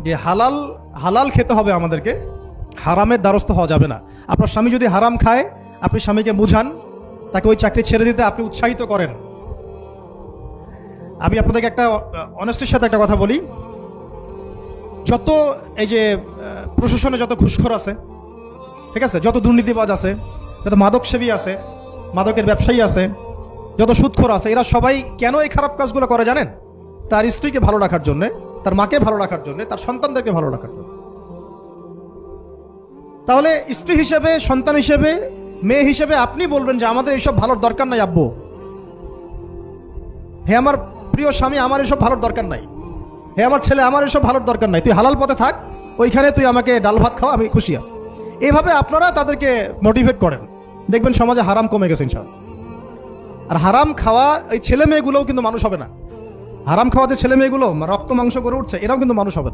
যে হালাল হালাল খেতে হবে আমাদেরকে, হারামের দ্বারস্থ হওয়া যাবে না। আপনার স্বামী যদি হারাম খায়, আপনি স্বামীকে বুঝান, তাকে ওই চাকরি ছেড়ে দিতে আপনি উৎসাহিত করেন। আমি আপনাদেরকে একটা অনেস্টির সাথে একটা কথা বলি, যত এই যে প্রশাসনে যত ঘুষখোর আছে, ঠিক আছে, যত দুর্নীতিবাজ আছে, যত মাদকসেবী আছে, মাদকের ব্যবসায়ী আছে, যত সুদখোর আছে, এরা সবাই কেন এই খারাপ কাজগুলো করে জানেন? তার স্ত্রীকে ভালো রাখার জন্যে, তার মাকে ভালো রাখার জন্যে, তার সন্তানদেরকে ভালো রাখার জন্য। তাহলে স্ত্রী হিসেবে, সন্তান হিসেবে, মেয়ে হিসেবে আপনি বলবেন যে আমাদের এইসব ভালোর দরকার নাই আব্বু, হে আমার প্রিয় স্বামী, আমার এসব ভালোর দরকার নাই, হে আমার ছেলে, আমার এসব ভালোর দরকার নাই, তুই হালাল পথে থাক, ওইখানে তুই আমাকে ডাল ভাত খাওয়া, আমি খুশি আছি। এইভাবে আপনারা তাদেরকে মোটিভেট করেন, দেখবেন সমাজে হারাম কমে গেছে ইনশাআল্লাহ। আর হারাম খাওয়া এই ছেলে মেয়েগুলোও কিন্তু মানুষ হবে না। হারাম খাওয়া যে ছেলে মেয়েগুলো রক্ত মাংস করে উঠছে, এরাও কিন্তু মানুষ হবে না।